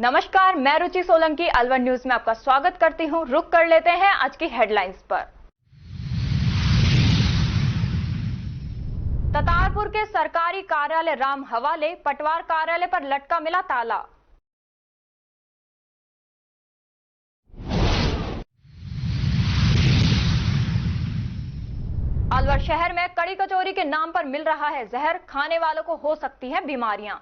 नमस्कार, मैं रुचि सोलंकी अलवर न्यूज में आपका स्वागत करती हूं। रुक कर लेते हैं आज की हेडलाइंस पर। ततारपुर के सरकारी कार्यालय राम हवाले, पटवार कार्यालय पर लटका मिला ताला। अलवर शहर में कड़ी कचौरी के नाम पर मिल रहा है जहर, खाने वालों को हो सकती हैं बीमारियां।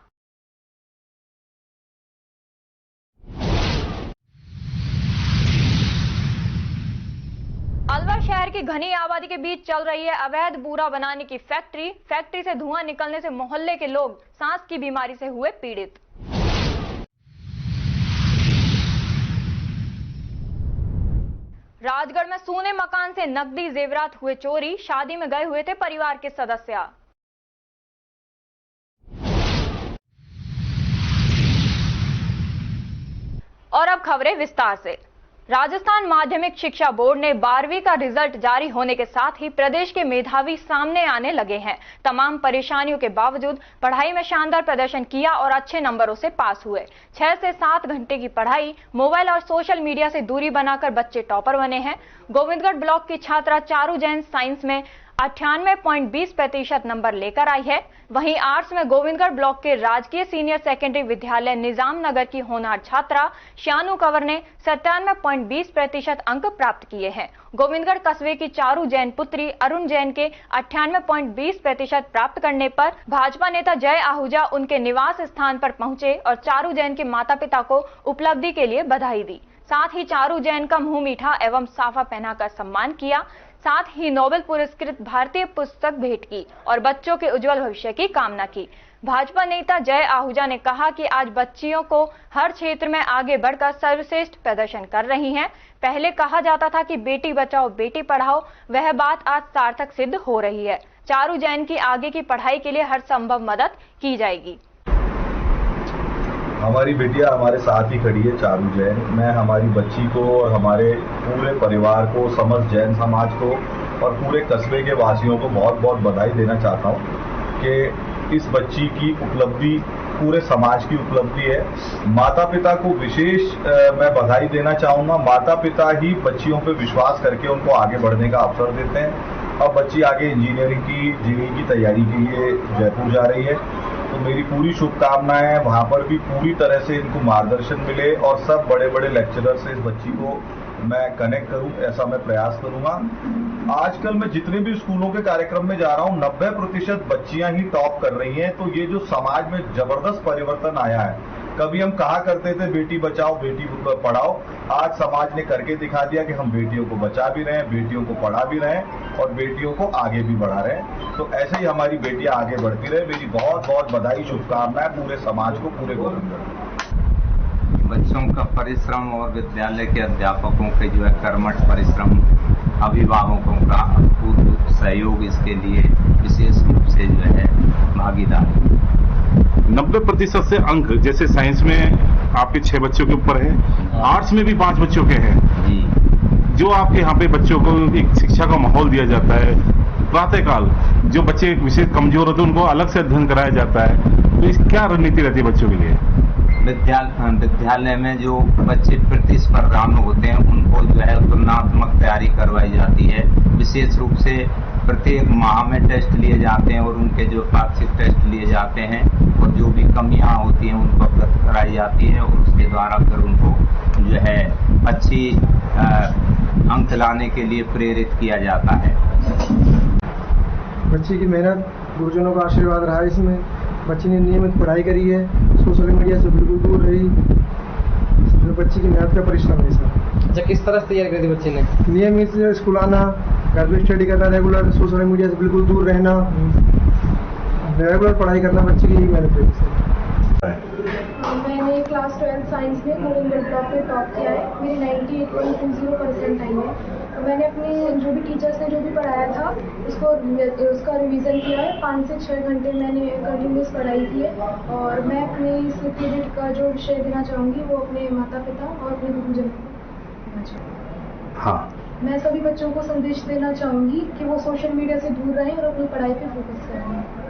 अलवर शहर की घनी आबादी के बीच चल रही है अवैध बूरा बनाने की फैक्ट्री से धुआं निकलने से मोहल्ले के लोग सांस की बीमारी से हुए पीड़ित। राजगढ़ में सूने मकान से नकदी जेवरात हुए चोरी, शादी में गए हुए थे परिवार के सदस्य। और अब खबरें विस्तार से। राजस्थान माध्यमिक शिक्षा बोर्ड ने 12वीं का रिजल्ट जारी होने के साथ ही प्रदेश के मेधावी सामने आने लगे हैं। तमाम परेशानियों के बावजूद पढ़ाई में शानदार प्रदर्शन किया और अच्छे नंबरों से पास हुए। 6 से 7 घंटे की पढ़ाई, मोबाइल और सोशल मीडिया से दूरी बनाकर बच्चे टॉपर बने हैं। गोविंदगढ़ ब्लॉक की छात्रा चारू जैन साइंस में 98.20% नंबर लेकर आई है। वहीं आर्ट्स में गोविंदगढ़ ब्लॉक के राजकीय सीनियर सेकेंडरी विद्यालय निजाम नगर की होनहार छात्रा शानू कंवर ने 97.20% अंक प्राप्त किए हैं। गोविंदगढ़ कस्बे की चारू जैन पुत्री अरुण जैन के 98.20% प्राप्त करने पर भाजपा नेता जय आहूजा उनके निवास स्थान पर पहुंचे और चारू जैन के माता पिता को उपलब्धि के लिए बधाई दी। साथ ही चारू जैन का मुंह मीठा एवं साफा पहनाकर सम्मान किया। साथ ही नोबेल पुरस्कृत भारतीय पुस्तक भेंट की और बच्चों के उज्जवल भविष्य की कामना की। भाजपा नेता जय आहूजा ने कहा कि आज बच्चियों को हर क्षेत्र में आगे बढ़कर सर्वश्रेष्ठ प्रदर्शन कर रही हैं। पहले कहा जाता था कि बेटी बचाओ बेटी पढ़ाओ, वह बात आज सार्थक सिद्ध हो रही है। चारू जैन की आगे की पढ़ाई के लिए हर संभव मदद की जाएगी। हमारी बेटियां हमारे साथ ही खड़ी है चारू जैन। मैं हमारी बच्ची को और हमारे पूरे परिवार को, समस्त जैन समाज को और पूरे कस्बे के वासियों को बहुत बहुत बधाई देना चाहता हूं कि इस बच्ची की उपलब्धि पूरे समाज की उपलब्धि है। माता पिता को विशेष मैं बधाई देना चाहूंगा। माता पिता ही बच्चियों पे विश्वास करके उनको आगे बढ़ने का अवसर देते हैं। अब बच्ची आगे इंजीनियरिंग की, जेईई की तैयारी के लिए जयपुर जा रही है, तो मेरी पूरी शुभकामनाएं हैं वहां पर भी पूरी तरह से इनको मार्गदर्शन मिले और सब बड़े बड़े लेक्चरर से इस बच्ची को मैं कनेक्ट करूं, ऐसा मैं प्रयास करूंगा। आजकल मैं जितने भी स्कूलों के कार्यक्रम में जा रहा हूं 90% बच्चियां ही टॉप कर रही हैं। तो ये जो समाज में जबरदस्त परिवर्तन आया है, कभी हम कहा करते थे बेटी बचाओ बेटी पढ़ाओ, आज समाज ने करके दिखा दिया कि हम बेटियों को बचा भी रहे हैं, बेटियों को पढ़ा भी रहे हैं और बेटियों को आगे भी बढ़ा रहे हैं। तो ऐसे ही हमारी बेटियां आगे बढ़ती रहे। मेरी बहुत बहुत बधाई, शुभकामनाएं पूरे समाज को, पूरे गोविंदगढ़। बच्चों का परिश्रम और विद्यालय के अध्यापकों के जो है कर्मठ परिश्रम, अभिभावकों का अभूतपूर्व सहयोग इसके लिए विशेष रूप से जो है भागीदार। 90% से अंक, जैसे साइंस में आपके 6 बच्चों के ऊपर है, आर्ट्स में भी 5 बच्चों के हैं जी। जो आपके यहाँ पे बच्चों को एक शिक्षा का माहौल दिया जाता है, प्रातःकाल जो बच्चे विशेष कमजोर होते हैं उनको अलग से अध्ययन कराया जाता है, तो इस क्या रणनीति रहती है बच्चों के लिए? विद्यालय में जो बच्चे प्रतिस्पर्धा में होते हैं उनको जो है तुलनात्मक तैयारी करवाई जाती है। विशेष रूप से प्रत्येक माह में टेस्ट लिए जाते हैं और उनके जो पाक्षिक टेस्ट लिए जाते हैं और जो भी कमियां होती हैं उनको अवगत कराई जाती है और उसके द्वारा फिर उनको जो है अच्छी अंक लाने के लिए प्रेरित किया जाता है। बच्ची की मेहनत, गुरुजनों का आशीर्वाद रहा। इसमें बच्ची ने नियमित पढ़ाई करी है, सोशल मीडिया से बिल्कुल दूर रही। बच्ची की मेहनत का परिश्रम है सर। अच्छा, किस तरह से तैयारी करी थी बच्ची ने? नियमित स्कूल आना, घर में स्टडी करना, रेगुलर सोशल मीडिया से बिल्कुल दूर रहना, रेगुलर पढ़ाई करना बच्ची की मेहनत है। मैंने क्लास 12 साइंस में गोविंदगढ़ ब्लॉक में टॉप किया है। मेरी 98.20% आई है। मैंने अपने जो भी टीचर्स ने जो भी पढ़ाया था उसका रिवीजन किया है। 5 से 6 घंटे मैंने कंटिन्यूस पढ़ाई की है और मैं अपने इस पीरियड का जो विषय देना चाहूँगी वो अपने माता पिता और अपने गुरुजन को देना चाहूँगी। हाँ, मैं सभी बच्चों को संदेश देना चाहूँगी कि वो सोशल मीडिया से दूर रहें और अपनी पढ़ाई पे फोकस करें।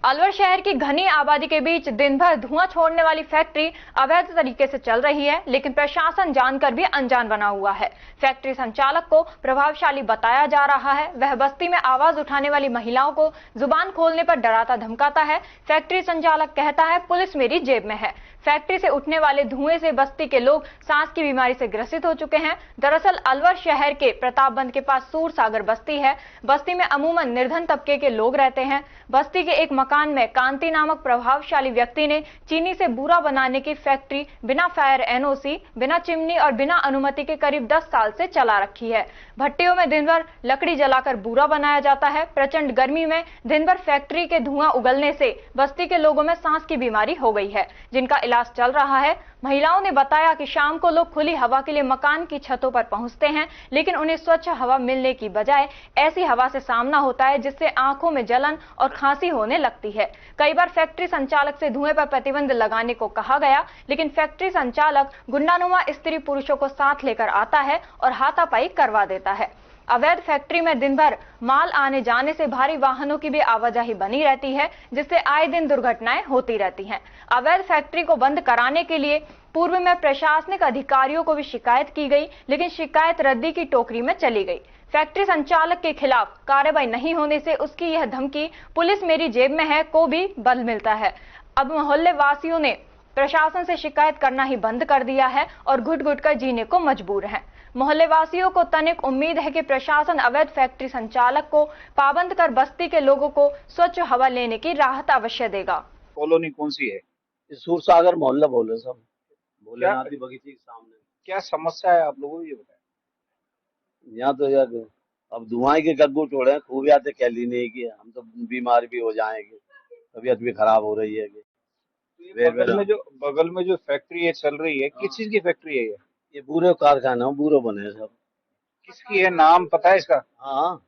अलवर शहर की घनी आबादी के बीच दिन भर धुआं छोड़ने वाली फैक्ट्री अवैध तरीके से चल रही है, लेकिन प्रशासन जानकर भी अनजान बना हुआ है। फैक्ट्री संचालक को प्रभावशाली बताया जा रहा है। वह बस्ती में आवाज उठाने वाली महिलाओं को जुबान खोलने पर डराता धमकाता है। फैक्ट्री संचालक कहता है, पुलिस मेरी जेब में है। फैक्ट्री से उठने वाले धुएं से बस्ती के लोग सांस की बीमारी से ग्रसित हो चुके हैं। दरअसल अलवर शहर के प्रतापबंद के पास सूर सागर बस्ती है। बस्ती में अमूमन निर्धन तबके के लोग रहते हैं। बस्ती के एक मकान में कांति नामक प्रभावशाली व्यक्ति ने चीनी से बूरा बनाने की फैक्ट्री बिना फायर एनओसी, बिना चिमनी और बिना अनुमति के करीब 10 साल से चला रखी है। भट्टियों में दिन भर लकड़ी जलाकर बूरा बनाया जाता है। प्रचंड गर्मी में दिन भर फैक्ट्री के धुआं उगलने से बस्ती के लोगों में सांस की बीमारी हो गई है, जिनका इलाज चल रहा है। महिलाओं ने बताया कि शाम को लोग खुली हवा के लिए मकान की छतों पर पहुंचते हैं, लेकिन उन्हें स्वच्छ हवा मिलने की बजाय ऐसी हवा से सामना होता है जिससे आंखों में जलन और खांसी होने लगती है। कई बार फैक्ट्री संचालक से धुएं पर प्रतिबंध लगाने को कहा गया, लेकिन फैक्ट्री संचालक गुंडानुमा स्त्री पुरुषों को साथ लेकर आता है और हाथापाई करवा देता है। अवैध फैक्ट्री में दिन भर माल आने जाने से भारी वाहनों की भी आवाजाही बनी रहती है, जिससे आए दिन दुर्घटनाएं होती रहती हैं। अवैध फैक्ट्री को बंद कराने के लिए पूर्व में प्रशासनिक अधिकारियों को भी शिकायत की गई, लेकिन शिकायत रद्दी की टोकरी में चली गई। फैक्ट्री संचालक के खिलाफ कार्रवाई नहीं होने से उसकी यह धमकी पुलिस मेरी जेब में है को भी बल मिलता है। अब मोहल्ले वासियों ने प्रशासन से शिकायत करना ही बंद कर दिया है और घुट घुट कर जीने को मजबूर हैं। मोहल्ले वासियों को तनिक उम्मीद है कि प्रशासन अवैध फैक्ट्री संचालक को पाबंद कर बस्ती के लोगों को स्वच्छ हवा लेने की राहत अवश्य देगा। कॉलोनी कौन सी है? सूर सागर मोहल्ला बोले सब, भोलेनाथ क्या- बगीचे के सामने। क्या समस्या है आप लोगों को, ये बताएं। यहाँ तो यार अब धुआं के गग्गू छोड़े हैं, खूब आते कैली नहीं की, हम तो बीमार भी हो जाएंगे, तबीयत भी खराब हो रही है। बगल में जो फैक्ट्री है चल रही है, किस चीज की फैक्ट्री है ये पूरे कारखाना पूरे बने हैं सब। किसकी है, नाम पता है इसका? हाँ,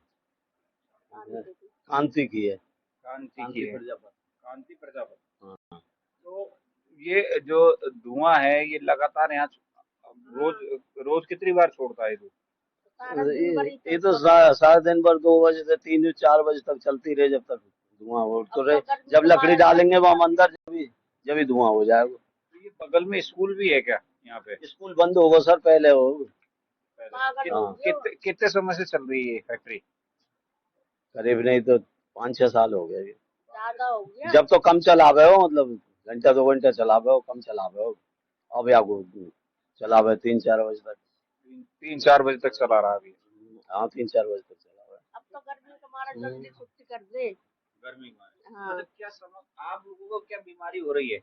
कांति की है। कांति की है। प्रजापति। कांति प्रजापति। हाँ। तो ये जो धुआं है ये लगातार यहाँ रोज कितनी बार छोड़ता है? ये तो सारे दिन भर 2 बजे से 3-4 बजे तक चलती रहे, जब तक धुआं हो तो रहे। जब लकड़ी डालेंगे वो हम अंदर, जब ही धुआं हो जाएगा। तो ये बगल में स्कूल भी है क्या यहाँ पे? स्कूल बंद होगा सर, पहले हो। कितने समय से चल रही है फैक्ट्री? करीब नहीं तो 5-6 साल हो गए। जब तो कम चलावे हो, मतलब घंटा 2 घंटे चलावे हो, कम चलावे हो। अब या चलावे 3-4 बजे तक। 3-4 बजे तक चला रहा है। हाँ, 3-4 बजे तक चलावे। अब तो गर्मी के मारे जल्दी छुट्टी कर दे। गर्मी में हाँ। मतलब क्या आप लोगों को क्या बीमारी हो रही है?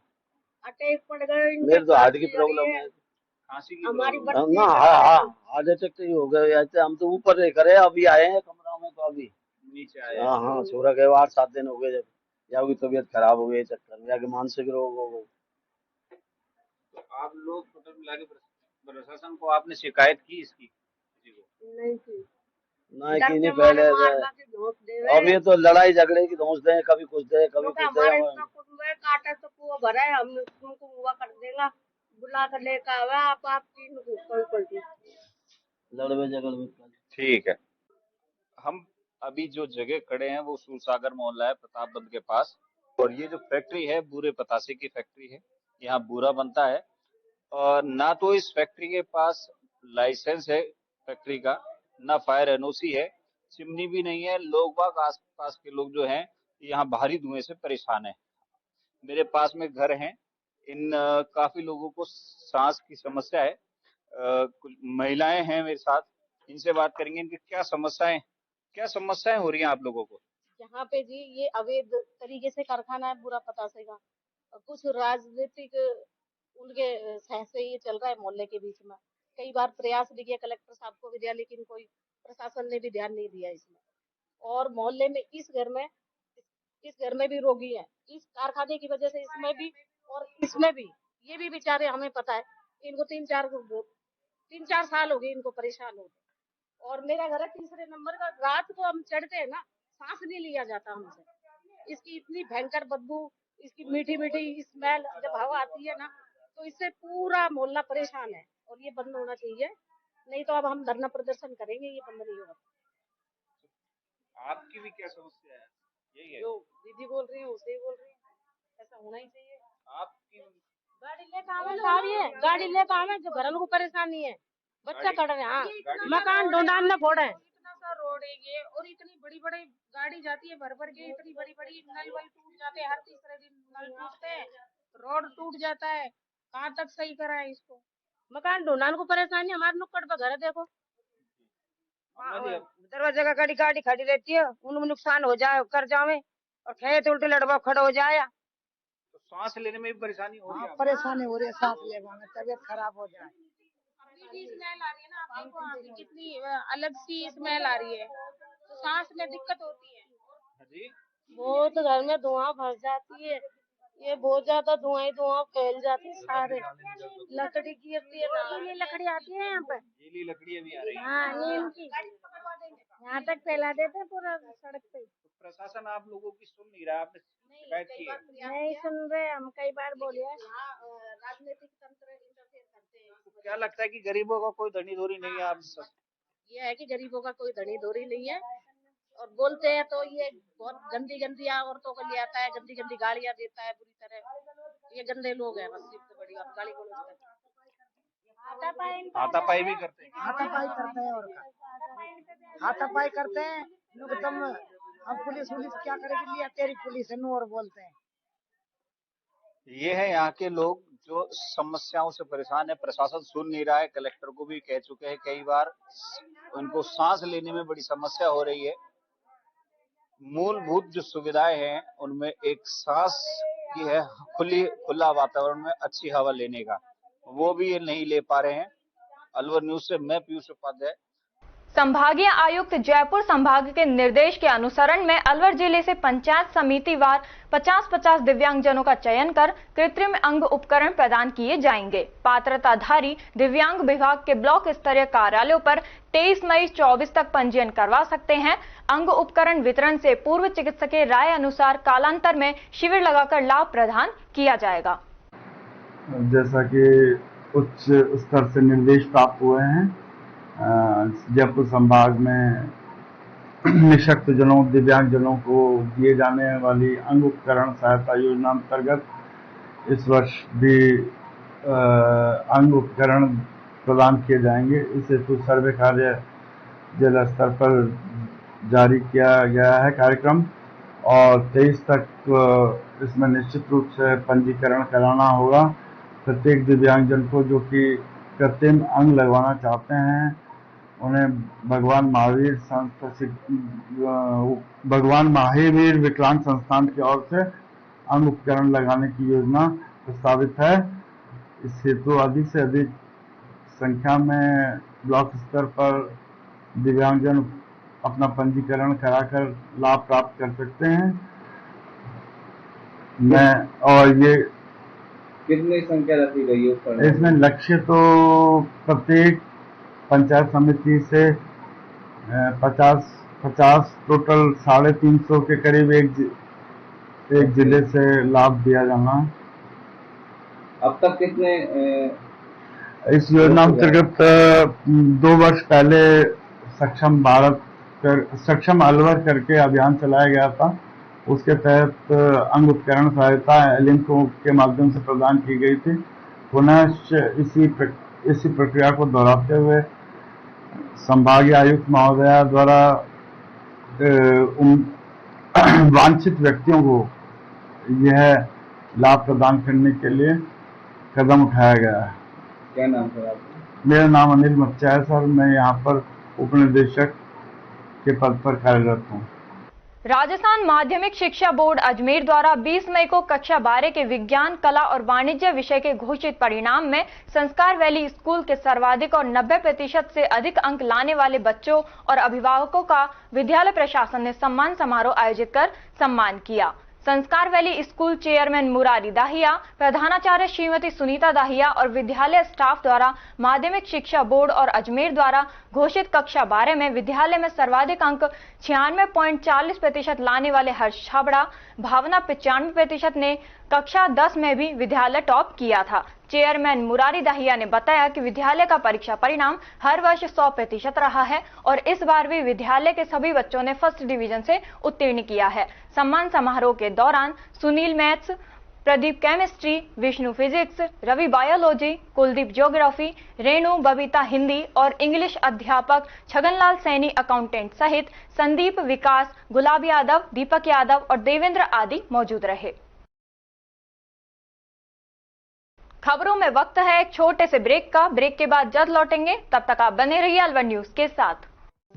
अटैक पड़ गए। मेरे तो हार्ट की प्रॉब्लम है। खांसी की हमारी प्रॉब्लम? ना, हाँ, हार्ट अटैक तो ही हो गया। ऐसे हम तो ऊपर रह करे, अभी आए हैं कमरा में, तो अभी नीचे आए? हाँ, छोड़ा गए 8-7 दिन हो गए जब या तबीयत खराब हो गई चक्कर में, या मानसिक रोग हो गए। तो आप लोग टोटल मिला के प्रशासन को आपने शिकायत की इसकी? किसी को नहीं थी। नहीं की नहीं पहले से। अब ये तो लड़ाई झगड़े की धौंस दे, कभी कुछ दे कभी कुछ हमारे दे। इतना कुटुंब है, काटा तो कुआ भरा है, हम तुमको हुआ कर देगा, बुला कर लेकर आवा आप तीन को कोई लड़वे झगड़वे। ठीक है। हम अभी जो जगह खड़े हैं वो सूरसागर मोहल्ला है प्रतापबंद के पास, और ये जो फैक्ट्री है बूरे पतासे की फैक्ट्री है। यहाँ बूरा बनता है और ना तो इस फैक्ट्री के पास लाइसेंस है फैक्ट्री का, ना फायर एनओसी है, चिमनी भी नहीं है। लोग बाग आस पास के लोग जो हैं यहाँ भारी धुएं से परेशान है। मेरे पास में घर हैं, इन काफी लोगों को सांस की समस्या है। कुछ महिलाएं हैं मेरे साथ, इनसे बात करेंगे इनकी क्या समस्याएं हो रही हैं आप लोगों को। यहाँ पे जी ये अवैध तरीके से कारखाना है पूरा पतासे का, और कुछ राजनीतिक उनके सह से ये चल रहा है मोहल्ले के बीच में। कई बार प्रयास भी किया, कलेक्टर साहब को भी दिया, लेकिन कोई प्रशासन ने भी ध्यान नहीं दिया इसमें। और मोहल्ले में इस घर में भी रोगी है इस कारखाने की वजह से, इसमें भी और इसमें भी। ये भी बेचारे, हमें पता है इनको 3-4 साल हो गए इनको परेशान होते। और मेरा घर है 3रे नंबर का, रात को हम चढ़ते हैं ना, सांस नहीं लिया जाता हमसे। इसकी इतनी भयंकर बदबू, इसकी मीठी मीठी स्मेल जब हवा आती है ना, तो इससे पूरा मोहल्ला परेशान है और ये बंद होना चाहिए, नहीं तो अब हम धरना प्रदर्शन करेंगे, ये बंद नहीं होगा। आपकी भी क्या समस्या है यही है। जो दीदी बोल रही है उसे ही बोल रही है, ऐसा होना ही चाहिए। आपकी गाड़ी लेकर आवे साहब, ये गाड़ी लेकर आवे जो घर को परेशानी है, बच्चा कट रहे हैं। हाँ, मकान ढूंढान न फोड़े। इतना सा रोड है ये, और इतनी बड़ी बड़ी गाड़ी जाती है भर भर के, इतनी बड़ी बड़ी नल वल टूट जाते हैं, हर तीसरे दिन नल टूटते हैं, रोड टूट जाता है। कहाँ तक सही कराए इसको? मकान ढूंढान को परेशानी, हमारे नुक्कड़ पर घर है देखो, दरवाजे का गाड़ी गाड़ी खड़ी रहती है, उनमें नुकसान हो जाए कर जावे, और खेत उल्टे लड़वा खड़ा हो जाए। तो सांस लेने में भी परेशानी हो रही है। परेशानी हो रही है, सांस लेने में तबीयत खराब हो जाए। स्मेल आ रही है ना आपको, कितनी अलग सी स्मेल आ रही है, तो सांस में दिक्कत होती है। जी, बहुत घर में धुआं भर जाती है, ये बहुत ज्यादा धुआं ही धुआं फैल जाती है सारे। लकड़ी गिरती है, गीली लकड़ी आती है यहाँ पर, गीली लकड़ियाँ भी आ रही है। हाँ नीम की, यहाँ तक फैला देते हैं पूरा सड़क पे। तो प्रशासन आप लोगों की सुन नहीं रहा, आपने शिकायत की है? नहीं सुन रहे, हम कई बार बोले। राजनीतिक तंत्र इंटरफेयर करते हैं। तो क्या लगता है कि गरीबों का कोई धनी धोरी नहीं है? आप सब ये है कि गरीबों का कोई धनी धोरी नहीं है, और बोलते हैं तो ये बहुत गंदी गंदी औरतों को ले आता है, गंदी गंदी गालियां देता है बुरी तरह। ये गंदे लोग हैं, बस सबसे बड़ी बात, गाली गलौज करते हैं, हाथापाई भी करते हैं। हाथापाई करते हैं, और हाथापाई करते हैं। तुम अब पुलिस क्या करेगी, लिया तेरी पुलिस है और बोलते हैं। ये है यहाँ के लोग जो समस्याओं से परेशान है। प्रशासन सुन नहीं रहा है। कलेक्टर को भी कह चुके हैं कई बार, उनको सांस लेने में बड़ी समस्या हो रही है। मूलभूत जो सुविधाएं हैं उनमें एक सांस की है, खुला वातावरण में अच्छी हवा लेने का, वो भी ये नहीं ले पा रहे हैं। अलवर न्यूज से मैं पीयूष उपाध्याय। संभागीय आयुक्त जयपुर संभाग के निर्देश के अनुसरण में अलवर जिले से पंचायत समिति वार 50-50 दिव्यांगजनों का चयन कर कृत्रिम अंग उपकरण प्रदान किए जाएंगे। पात्रताधारी दिव्यांग विभाग के ब्लॉक स्तरीय कार्यालयों पर 23 मई 24 तक पंजीयन करवा सकते हैं। अंग उपकरण वितरण से पूर्व चिकित्सकीय राय अनुसार कालांतर में शिविर लगाकर लाभ प्रदान किया जाएगा। जैसा कि उच्च स्तर से निर्देश प्राप्त हुए हैं, जयपुर संभाग में निःशक्त जनों, दिव्यांग जनों को दिए जाने वाली अंग उपकरण सहायता योजना अंतर्गत इस वर्ष भी अंग उपकरण प्रदान किए जाएंगे। इस हेतु सर्वे कार्य जिला स्तर पर जारी किया गया है कार्यक्रम, और 23 तक इसमें निश्चित रूप से पंजीकरण कराना होगा। प्रत्येक दिव्यांगजन को जो कि कृत्रिम अंग लगवाना चाहते हैं, उन्हें भगवान महावीर विकलांग संस्थान की ओर से अंग उपकरण लगाने की योजना प्रस्तावित है। इस हेतु अधिक से अधिक संख्या में ब्लॉक स्तर पर दिव्यांगजन अपना पंजीकरण कराकर लाभ प्राप्त कर सकते हैं। और ये कितनी संख्या रखी गई है इसमें? लक्ष्य तो प्रत्येक पंचायत समिति से 50 टोटल 350 के करीब एक जिले से लाभ दिया जाना। अब तक कितने इस योजना अंतर्गत 2 वर्ष पहले सक्षम अलवर करके अभियान चलाया गया था। उसके तहत अंग उपकरण सहायता लिंकों के माध्यम से प्रदान की गई थी। पुनः इसी प्रक्रिया को दोहराते हुए संभागीय आयुक्त महोदया द्वारा वांछित व्यक्तियों को यह लाभ प्रदान करने के लिए कदम उठाया गया है। क्या नाम है आपका? मेरा नाम अनिल मच्चा है सर। मैं यहाँ पर उप निदेशक के पद पर कार्यरत हूँ। राजस्थान माध्यमिक शिक्षा बोर्ड अजमेर द्वारा 20 मई को कक्षा 12 के विज्ञान, कला और वाणिज्य विषय के घोषित परिणाम में संस्कार वैली स्कूल के सर्वाधिक और 90% से अधिक अंक लाने वाले बच्चों और अभिभावकों का विद्यालय प्रशासन ने सम्मान समारोह आयोजित कर सम्मान किया। संस्कार valley school chairman Murari Dahiya, प्रधानाचार्य श्रीमती सुनीता दाहिया और विद्यालय स्टाफ द्वारा माध्यमिक शिक्षा बोर्ड और अजमेर द्वारा घोषित कक्षा 12 में विद्यालय में सर्वाधिक अंक 96.40% लाने वाले हर्ष छाबड़ा, भावना 95% ने कक्षा 10 में भी विद्यालय टॉप किया था। चेयरमैन मुरारी दाहिया ने बताया कि विद्यालय का परीक्षा परिणाम हर वर्ष 100% रहा है और इस बार भी विद्यालय के सभी बच्चों ने फर्स्ट डिवीजन से उत्तीर्ण किया है। सम्मान समारोह के दौरान Sunil maths, Pradeep chemistry, Vishnu physics, Ravi biology, Kuldeep geography, Renu Babita Hindi और इंग्लिश अध्यापक, छगनलाल सैनी अकाउंटेंट सहित संदीप विकास, गुलाब यादव, दीपक यादव और देवेंद्र आदि मौजूद रहे। खबरों में वक्त है एक छोटे से ब्रेक का। ब्रेक के बाद जल्द लौटेंगे, तब तक आप बने रहिए अलवर न्यूज के साथ।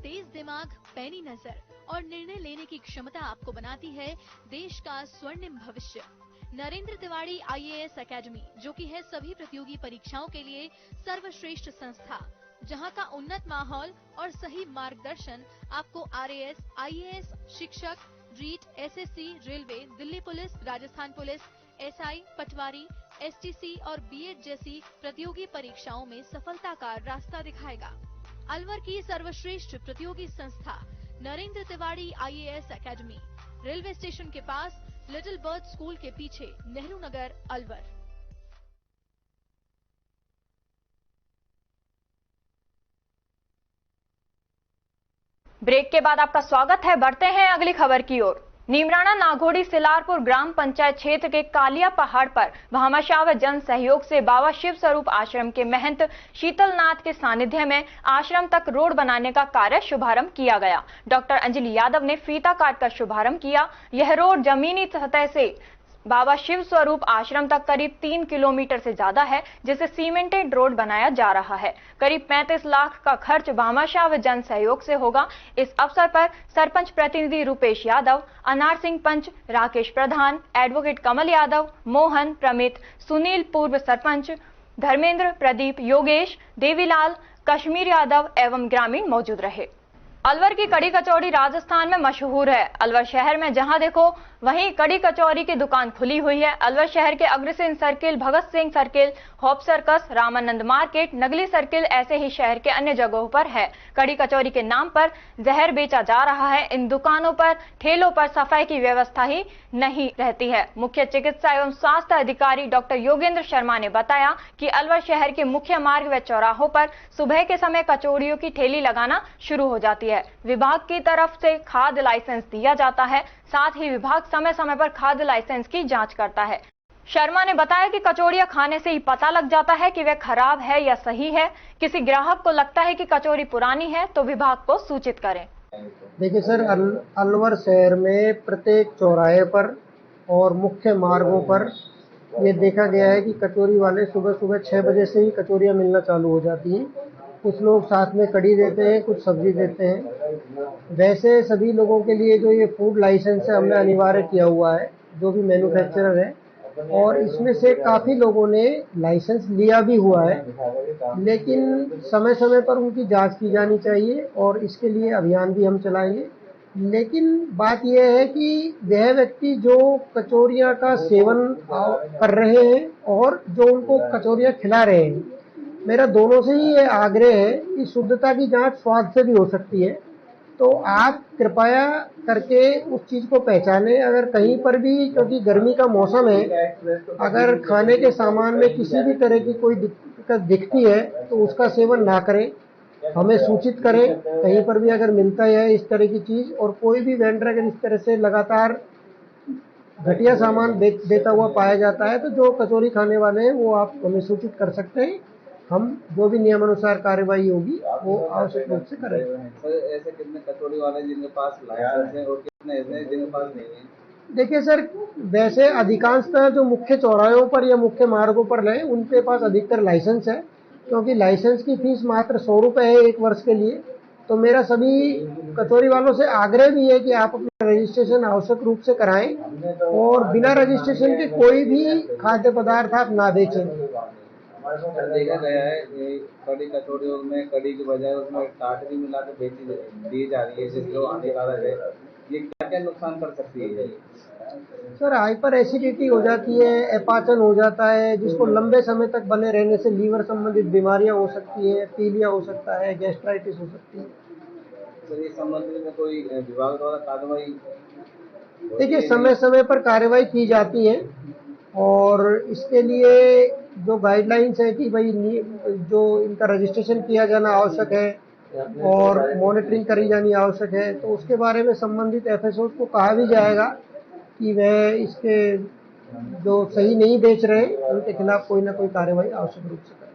तेज दिमाग, पैनी नजर और निर्णय लेने की क्षमता आपको बनाती है देश का स्वर्णिम भविष्य। नरेंद्र तिवारी IAS एकेडमी, जो कि है सभी प्रतियोगी परीक्षाओं के लिए सर्वश्रेष्ठ संस्था, जहां का उन्नत माहौल और सही मार्गदर्शन आपको RAS, IAS, शिक्षक, REET, SSC, railway, Delhi police, Rajasthan police, SI, patwari, STC और BEd जैसी प्रतियोगी परीक्षाओं में सफलता का रास्ता दिखाएगा। अलवर की सर्वश्रेष्ठ प्रतियोगी संस्था Narendra Tiwari IAS academy, railway station के पास, लिटिल बर्ड स्कूल के पीछे, नेहरू नगर, अलवर। ब्रेक के बाद आपका स्वागत है। बढ़ते हैं अगली खबर की ओर। नीमराणा नाघोड़ी सिलारपुर ग्राम पंचायत क्षेत्र के कालिया पहाड़ पर भामाशाह जन सहयोग से बाबा शिव स्वरूप आश्रम के महंत शीतलनाथ के सानिध्य में आश्रम तक रोड बनाने का कार्य शुभारंभ किया गया। डॉक्टर अंजलि यादव ने फीता काटकर शुभारंभ किया। यह रोड जमीनी सतह से बाबा शिव स्वरूप आश्रम तक करीब 3 किलोमीटर से ज्यादा है, जिसे सीमेंटेड रोड बनाया जा रहा है। करीब 35 लाख का खर्च भामाशाह जन सहयोग से होगा। इस अवसर पर सरपंच प्रतिनिधि रूपेश यादव, अनार सिंह पंच, राकेश प्रधान, एडवोकेट कमल यादव, मोहन, प्रमित, सुनील पूर्व सरपंच, धर्मेंद्र, प्रदीप, योगेश, देवीलाल, कश्मीर यादव एवं ग्रामीण मौजूद रहे। अलवर की कड़ी कचौड़ी राजस्थान में मशहूर है। अलवर शहर में जहां देखो वहीं कड़ी कचौरी की दुकान खुली हुई है। अलवर शहर के Agrasen circle, Bhagat Singh circle, hope circus, Ramanand market, Nagli circle ऐसे ही शहर के अन्य जगहों पर है। कड़ी कचौरी के नाम पर जहर बेचा जा रहा है। इन दुकानों पर, ठेलों पर सफाई की व्यवस्था ही नहीं रहती है। मुख्य चिकित्सा एवं स्वास्थ्य अधिकारी डॉक्टर योगेंद्र शर्मा ने बताया कि अलवर शहर के मुख्य मार्ग व चौराहों पर सुबह के समय कचौड़ियों की ठेली लगाना शुरू हो जाती है। विभाग की तरफ से खाद्य लाइसेंस दिया जाता है। साथ ही विभाग समय समय पर खाद्य लाइसेंस की जांच करता है। शर्मा ने बताया कि कचौड़ियां खाने से ही पता लग जाता है कि वह खराब है या सही है। किसी ग्राहक को लगता है कि कचौड़ी पुरानी है तो विभाग को सूचित करें। देखिए सर, अलवर शहर में प्रत्येक चौराहे पर और मुख्य मार्गों पर ये देखा गया है कि कचौरी वाले सुबह सुबह 6 बजे से ही कचौरियां मिलना चालू हो जाती हैं। कुछ लोग साथ में कड़ी देते हैं, कुछ सब्जी देते हैं। वैसे सभी लोगों के लिए जो ये फूड लाइसेंस है हमने अनिवार्य किया हुआ है, जो भी मैन्युफैक्चरर है, और इसमें से काफ़ी लोगों ने लाइसेंस लिया भी हुआ है, लेकिन समय समय पर उनकी जांच की जानी चाहिए और इसके लिए अभियान भी हम चलाएंगे। लेकिन बात यह है कि वह व्यक्ति जो कचौरियाँ का सेवन कर रहे हैं और जो उनको कचौरियाँ खिला रहे हैं, मेरा दोनों से ही ये आग्रह है कि शुद्धता की जांच स्वाद से भी हो सकती है। तो आप कृपया करके उस चीज़ को पहचानें। अगर कहीं पर भी, क्योंकि गर्मी का मौसम है, अगर खाने के सामान में किसी भी तरह की कोई दिक्कत दिखती है तो उसका सेवन ना करें, हमें सूचित करें। कहीं पर भी अगर मिलता है इस तरह की चीज़ और कोई भी वेंडर अगर इस तरह से लगातार घटिया सामान देता हुआ पाया जाता है तो जो कचौरी खाने वाले हैं वो आप हमें सूचित कर सकते हैं। हम जो भी नियमानुसार कार्रवाई होगी वो आवश्यक रूप से करेंगे। ऐसे कितने कचौड़ी वाले जिनके पास लाइसेंस है और कितने ऐसे जिनके पास नहीं है? देखिए सर, वैसे अधिकांशतः जो मुख्य चौराहों पर या मुख्य मार्गों पर रहे उनके पास अधिकतर लाइसेंस है, क्योंकि लाइसेंस की फीस मात्र 100 रुपये है 1 वर्ष के लिए। तो मेरा सभी कचौरी वालों से आग्रह भी है कि आप अपना रजिस्ट्रेशन आवश्यक रूप से कराएं और बिना रजिस्ट्रेशन के कोई भी खाद्य पदार्थ आप ना बेचें। देखा गया है कि कड़ी कचौड़ियों में कड़ी की बजाय उसमें टाटरी मिला के दी जा रही है, जिसको हानिकारक है। ये क्या क्या नुकसान कर सकती है? सर, हाइपर एसिडिटी हो जाती है, अपाचन हो जाता है, जिसको लंबे समय तक बने रहने से लीवर संबंधित बीमारियां हो सकती है, पीलिया हो सकता है, गैस्ट्राइटिस हो सकती है। सर, इस संबंध में कोई विभाग द्वारा कार्रवाई? देखिए, समय समय पर कार्रवाई की जाती है और इसके लिए जो गाइडलाइंस है कि भाई जो इनका रजिस्ट्रेशन किया जाना आवश्यक है और मॉनिटरिंग करी जानी आवश्यक है, तो उसके बारे में संबंधित एफएसओ को कहा भी जाएगा कि वह इसके जो सही नहीं बेच रहे उनके खिलाफ कोई ना कोई कार्रवाई आवश्यक रूप से करें।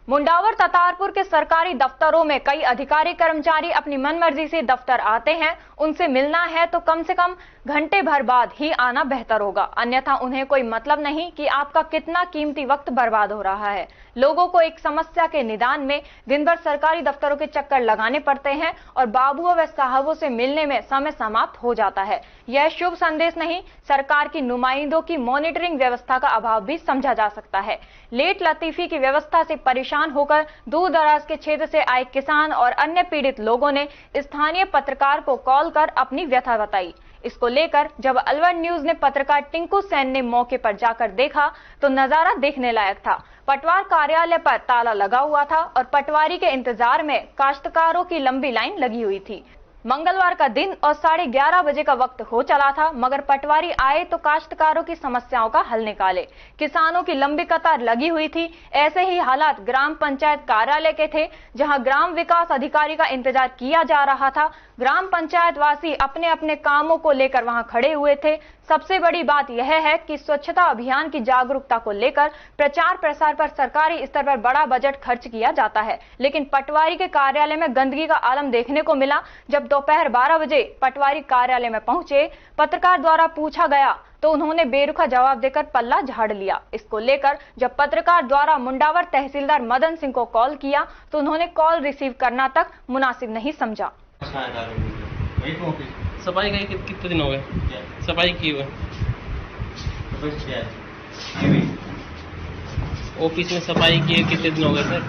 मुंडावर ततारपुर के सरकारी दफ्तरों में कई अधिकारी कर्मचारी अपनी मनमर्जी से दफ्तर आते हैं। उनसे मिलना है तो कम से कम घंटे भर बाद ही आना बेहतर होगा, अन्यथा उन्हें कोई मतलब नहीं कि आपका कितना कीमती वक्त बर्बाद हो रहा है। लोगों को एक समस्या के निदान में दिन भर सरकारी दफ्तरों के चक्कर लगाने पड़ते हैं और बाबुओं व साहबों से मिलने में समय समाप्त हो जाता है। यह शुभ संदेश नहीं, सरकार की नुमाइंदों की मॉनिटरिंग व्यवस्था का अभाव भी समझा जा सकता है। लेट लतीफी की व्यवस्था से परेशान होकर दूर दराज के क्षेत्र से आए किसान और अन्य पीड़ित लोगों ने स्थानीय पत्रकार को कॉल कर अपनी व्यथा बताई। इसको लेकर जब अलवर न्यूज ने पत्रकार टिंकू सेन ने मौके पर जाकर देखा तो नजारा देखने लायक था। पटवार कार्यालय पर ताला लगा हुआ था और पटवारी के इंतजार में काश्तकारों की लंबी लाइन लगी हुई थी। मंगलवार का दिन और 11:30 बजे का वक्त हो चला था, मगर पटवारी आए तो काश्तकारों की समस्याओं का हल निकाले। किसानों की लंबी कतार लगी हुई थी। ऐसे ही हालात ग्राम पंचायत कार्यालय के थे, जहां ग्राम विकास अधिकारी का इंतजार किया जा रहा था। ग्राम पंचायत वासी अपने अपने कामों को लेकर वहां खड़े हुए थे। सबसे बड़ी बात यह है कि स्वच्छता अभियान की जागरूकता को लेकर प्रचार प्रसार पर सरकारी स्तर पर बड़ा बजट खर्च किया जाता है, लेकिन पटवारी के कार्यालय में गंदगी का आलम देखने को मिला। जब दोपहर 12 बजे पटवारी कार्यालय में पहुंचे, पत्रकार द्वारा पूछा गया तो उन्होंने बेरुखा जवाब देकर पल्ला झाड़ लिया। इसको लेकर जब पत्रकार द्वारा मुंडावर तहसीलदार मदन सिंह को कॉल किया तो उन्होंने कॉल रिसीव करना तक मुनासिब नहीं समझा। सफाई गई कितने दिन हो गए? सफाई की हुए ऑफिस में सफाई किए कितने दिन हो गए सर?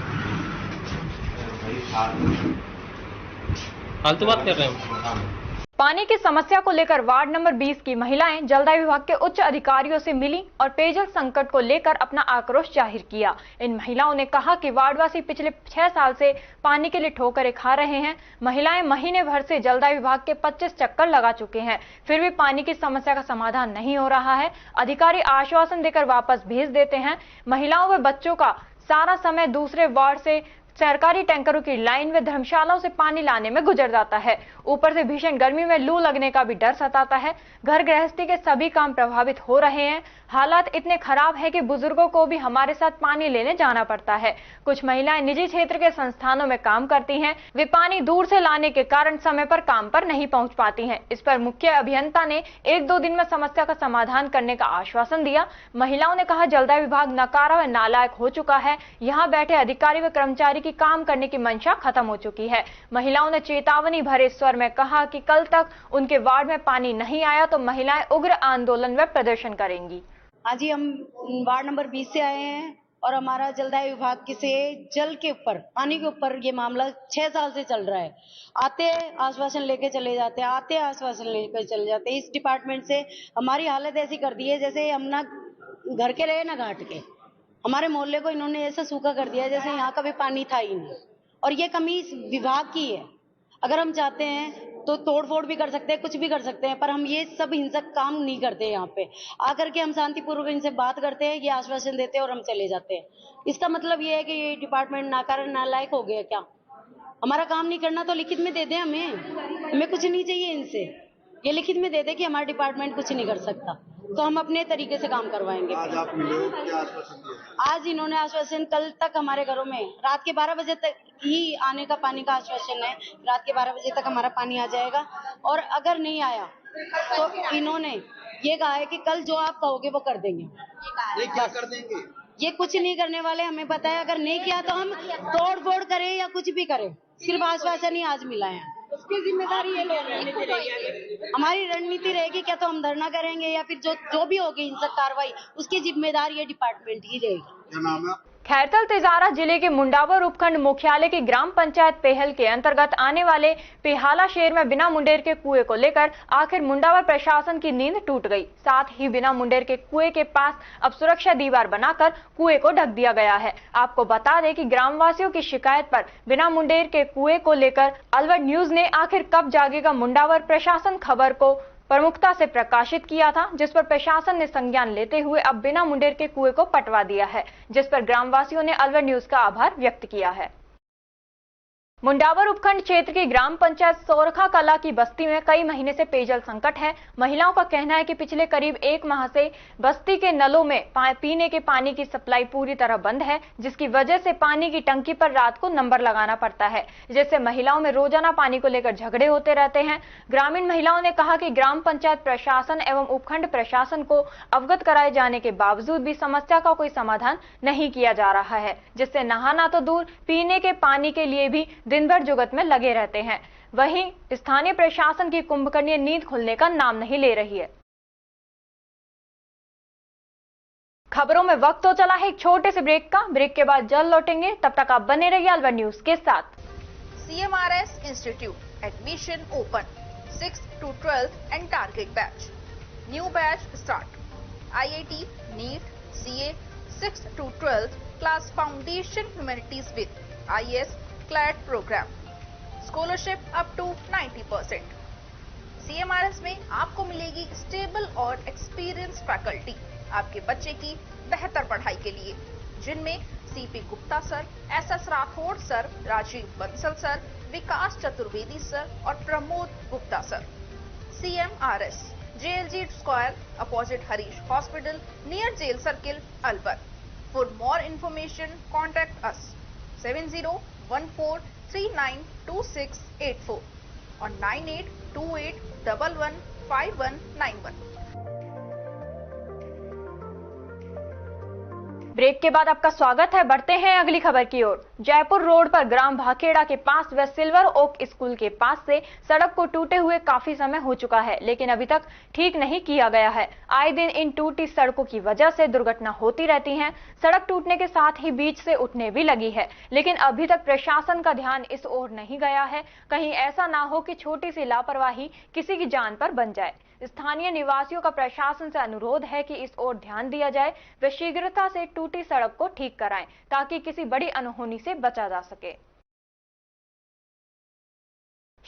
फालतू बात कर रहे हैं। पानी की समस्या को लेकर वार्ड नंबर 20 की महिलाएं जलदाय विभाग के उच्च अधिकारियों से मिली और पेयजल संकट को लेकर अपना आक्रोश जाहिर किया। इन महिलाओं ने कहा कि वार्डवासी पिछले 6 साल से पानी के लिए ठोकरें खा रहे हैं। महिलाएं महीने भर से जलदाय विभाग के 25 चक्कर लगा चुके हैं, फिर भी पानी की समस्या का समाधान नहीं हो रहा है। अधिकारी आश्वासन देकर वापस भेज देते हैं। महिलाओं व बच्चों का सारा समय दूसरे वार्ड से सरकारी टैंकरों की लाइन व धर्मशालाओं से पानी लाने में गुजर जाता है। ऊपर से भीषण गर्मी में लू लगने का भी डर सताता है। घर गृहस्थी के सभी काम प्रभावित हो रहे हैं। हालात इतने खराब है कि बुजुर्गों को भी हमारे साथ पानी लेने जाना पड़ता है। कुछ महिलाएं निजी क्षेत्र के संस्थानों में काम करती हैं। वे पानी दूर से लाने के कारण समय पर काम पर नहीं पहुंच पाती हैं। इस पर मुख्य अभियंता ने 1-2 दिन में समस्या का समाधान करने का आश्वासन दिया। महिलाओं ने कहा जलदाय विभाग नकारा व नालायक हो चुका है। यहाँ बैठे अधिकारी व कर्मचारी की काम करने की मंशा खत्म हो चुकी है। महिलाओं ने चेतावनी भरे स्वर में कहा कि कल तक उनके वार्ड में पानी नहीं आया तो महिलाएं उग्र आंदोलन व प्रदर्शन करेंगी। आज ही हम वार्ड नंबर 20 से आए हैं और हमारा जलदाय विभाग से जल के ऊपर, पानी के ऊपर ये मामला 6 साल से चल रहा है। आते आश्वासन लेके चले जाते हैं, आते आश्वासन लेकर चले जाते हैं। इस डिपार्टमेंट से हमारी हालत ऐसी कर दी है जैसे हम ना घर के रहे ना घाट के। हमारे मोहल्ले को इन्होंने ऐसा सूखा कर दिया जैसे यहाँ कभी पानी था ही नहीं। और ये कमी इस विभाग की है। अगर हम चाहते हैं तो तोड़फोड़ भी कर सकते हैं, कुछ भी कर सकते हैं, पर हम ये सब हिंसक काम नहीं करते। यहाँ पे आकर के हम शांतिपूर्वक इनसे बात करते हैं, ये आश्वासन देते हैं और हम चले जाते हैं। इसका मतलब ये है कि ये डिपार्टमेंट नाकार नालायक हो गया क्या? हमारा काम नहीं करना तो लिखित में दे दें, हमें कुछ नहीं चाहिए इनसे। ये लिखित में दे दे कि हमारा डिपार्टमेंट कुछ नहीं कर सकता, तो हम अपने तरीके से काम करवाएंगे। आज आप मिले हो, क्या आश्वासन दिया? आज इन्होंने आश्वासन कल तक हमारे घरों में रात के 12 बजे तक ही आने का पानी का आश्वासन है। रात के 12 बजे तक हमारा पानी आ जाएगा और अगर नहीं आया तो इन्होंने ये कहा है कि कल जो आप कहोगे वो कर देंगे। ये क्या कर देंगे? ये कुछ नहीं करने वाले, हमें पता है। अगर नहीं किया तो हम तोड़ फोड़ करें या कुछ भी करें, सिर्फ आश्वासन ही आज मिला है। उसकी जिम्मेदारी ये लोग, हमारी रणनीति रहेगी क्या तो हम धरना करेंगे या फिर जो भी होगी हिंसक कार्रवाई उसकी जिम्मेदारी ये डिपार्टमेंट ही रहेगी। क्या नाम है? खैरथल तिजारा जिले के मुंडावर उपखंड मुख्यालय की ग्राम पंचायत पेहल के अंतर्गत आने वाले पेहाला शेर में बिना मुंडेर के कुएं को लेकर आखिर मुंडावर प्रशासन की नींद टूट गई। साथ ही बिना मुंडेर के कुएं के पास अब सुरक्षा दीवार बनाकर कुएं को ढक दिया गया है। आपको बता दें कि ग्रामवासियों की शिकायत पर बिना मुंडेर के कुएं को लेकर अलवर न्यूज ने आखिर कब जागेगा मुंडावर प्रशासन खबर को प्रमुखता से प्रकाशित किया था, जिस पर प्रशासन ने संज्ञान लेते हुए अब बिना मुंडेर के कुएं को पटवा दिया है, जिस पर ग्रामवासियों ने अलवर न्यूज का आभार व्यक्त किया है। मुंडावर उपखंड क्षेत्र की ग्राम पंचायत सोरखा कला की बस्ती में कई महीने से पेयजल संकट है। महिलाओं का कहना है कि पिछले करीब 1 माह से बस्ती के नलों में पीने के पानी की सप्लाई पूरी तरह बंद है, जिसकी वजह से पानी की टंकी पर रात को नंबर लगाना पड़ता है, जिससे महिलाओं में रोजाना पानी को लेकर झगड़े होते रहते हैं। ग्रामीण महिलाओं ने कहा कि ग्राम पंचायत प्रशासन एवं उपखंड प्रशासन को अवगत कराए जाने के बावजूद भी समस्या का कोई समाधान नहीं किया जा रहा है, जिससे नहाना तो दूर, पीने के पानी के लिए भी दिन भर जुगत में लगे रहते हैं। वहीं स्थानीय प्रशासन की कुंभकर्णीय नींद खुलने का नाम नहीं ले रही है। खबरों में वक्त तो चला है एक छोटे से ब्रेक का। ब्रेक के बाद जल्द लौटेंगे, तब तक आप बने रहिए अलवर न्यूज के साथ। CMRS Institute admission open 6th to 12th and target batch. New batch start. IIT, NEET, CA 6th to 12th class foundation humanities with IS CLAT program. Scholarship up to 90%. CMRS में आपको मिलेगी stable और experience faculty आपके बच्चे की बेहतर पढ़ाई के लिए, जिनमें CP Gupta sir, SS Rathore sir, Rajeev Bansal sir, Vikas Chaturvedi sir और Pramod Gupta sir. CMRS JLG square opposite Harish hospital near jail circle Alwar. For more information contact us 7014392684 और 9828115191। ब्रेक के बाद आपका स्वागत है। बढ़ते हैं अगली खबर की ओर। जयपुर रोड पर ग्राम भाखेड़ा के पास व सिल्वर ओक स्कूल के पास से सड़क को टूटे हुए काफी समय हो चुका है, लेकिन अभी तक ठीक नहीं किया गया है। आए दिन इन टूटी सड़कों की वजह से दुर्घटना होती रहती हैं। सड़क टूटने के साथ ही बीच से उठने भी लगी है, लेकिन अभी तक प्रशासन का ध्यान इस ओर नहीं गया है। कहीं ऐसा ना हो कि छोटी सी लापरवाही किसी की जान पर बन जाए। स्थानीय निवासियों का प्रशासन से अनुरोध है कि इस ओर ध्यान दिया जाए व शीघ्रता से टूटी सड़क को ठीक कराएं, ताकि किसी बड़ी अनहोनी से बचा जा सके।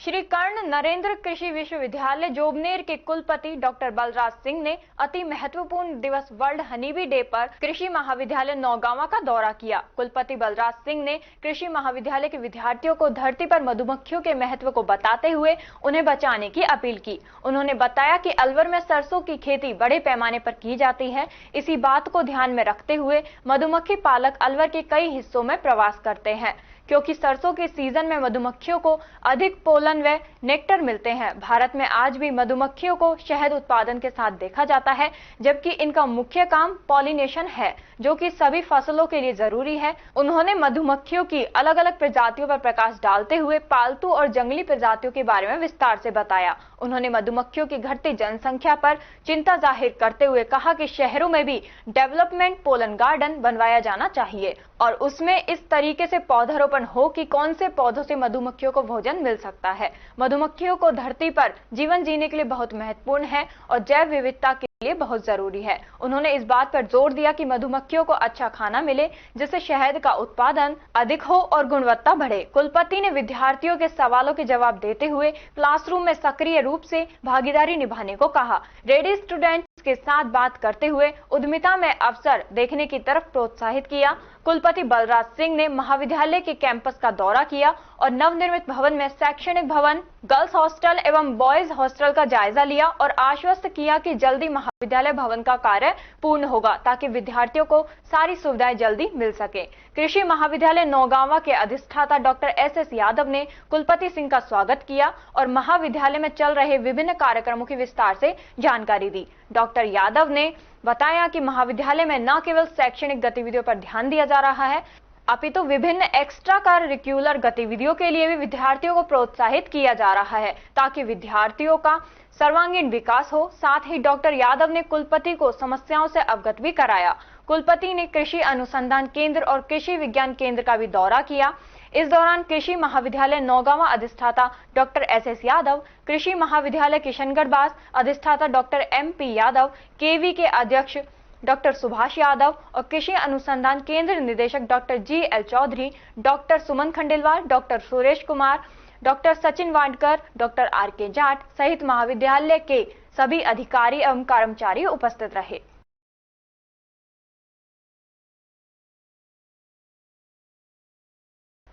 श्री कर्ण नरेंद्र कृषि विश्वविद्यालय जोबनेर के कुलपति डॉक्टर बलराज सिंह ने अति महत्वपूर्ण दिवस वर्ल्ड हनीबी डे पर कृषि महाविद्यालय नौगांवा का दौरा किया। कुलपति बलराज सिंह ने कृषि महाविद्यालय के विद्यार्थियों को धरती पर मधुमक्खियों के महत्व को बताते हुए उन्हें बचाने की अपील की। उन्होंने बताया कि अलवर में सरसों की खेती बड़े पैमाने पर की जाती है। इसी बात को ध्यान में रखते हुए मधुमक्खी पालक अलवर के कई हिस्सों में प्रवास करते हैं, क्योंकि सरसों के सीजन में मधुमक्खियों को अधिक पोलन व नेक्टर मिलते हैं। भारत में आज भी मधुमक्खियों को शहद उत्पादन के साथ देखा जाता है, जबकि इनका मुख्य काम पॉलिनेशन है, जो कि सभी फसलों के लिए जरूरी है। उन्होंने मधुमक्खियों की अलग अलग प्रजातियों पर प्रकाश डालते हुए पालतू और जंगली प्रजातियों के बारे में विस्तार से बताया। उन्होंने मधुमक्खियों की घटती जनसंख्या पर चिंता जाहिर करते हुए कहा कि शहरों में भी डेवलपमेंट पोलन गार्डन बनवाया जाना चाहिए और उसमें इस तरीके से पौधारोपण हो कि कौन से पौधों से मधुमक्खियों को भोजन मिल सकता है। मधुमक्खियों को धरती पर जीवन जीने के लिए बहुत महत्वपूर्ण है और जैव विविधता के लिए बहुत जरूरी है। उन्होंने इस बात पर जोर दिया कि मधुमक्खियों को अच्छा खाना मिले, जिससे शहद का उत्पादन अधिक हो और गुणवत्ता बढ़े। कुलपति ने विद्यार्थियों के सवालों के जवाब देते हुए क्लासरूम में सक्रिय रूप से भागीदारी निभाने को कहा। रेडी स्टूडेंट्स के साथ बात करते हुए उद्यमिता में अवसर देखने की तरफ प्रोत्साहित किया। कुलपति बलराज सिंह ने महाविद्यालय के कैंपस का दौरा किया और नवनिर्मित भवन में शैक्षणिक भवन, गर्ल्स हॉस्टल एवं बॉयज हॉस्टल का जायजा लिया और आश्वस्त किया कि जल्दी महाविद्यालय भवन का कार्य पूर्ण होगा, ताकि विद्यार्थियों को सारी सुविधाएं जल्दी मिल सके। कृषि महाविद्यालय नौगांवा के अधिष्ठाता डॉक्टर SS यादव ने कुलपति सिंह का स्वागत किया और महाविद्यालय में चल रहे विभिन्न कार्यक्रमों की विस्तार से जानकारी दी। डॉक्टर यादव ने बताया कि महाविद्यालय में न केवल शैक्षणिक गतिविधियों पर ध्यान दिया जा रहा है, अपितु विभिन्न एक्स्ट्रा करिकुलर गतिविधियों के लिए भी विद्यार्थियों को प्रोत्साहित किया जा रहा है, ताकि विद्यार्थियों का सर्वांगीण विकास हो। साथ ही डॉक्टर यादव ने कुलपति को समस्याओं से अवगत भी कराया। कुलपति ने कृषि अनुसंधान केंद्र और कृषि विज्ञान केंद्र का भी दौरा किया। इस दौरान कृषि महाविद्यालय नौगांवा अधिष्ठाता डॉक्टर SS यादव, कृषि महाविद्यालय किशनगढ़ अधिष्ठाता डॉक्टर MP यादव, KV के अध्यक्ष डॉक्टर सुभाष यादव और कृषि अनुसंधान केंद्र निदेशक doctor GL Chaudhary, doctor Suman Khandelwal, doctor Suresh Kumar, doctor Sachin Wadkar, doctor RK Jat सहित महाविद्यालय के सभी अधिकारी एवं कर्मचारी उपस्थित रहे।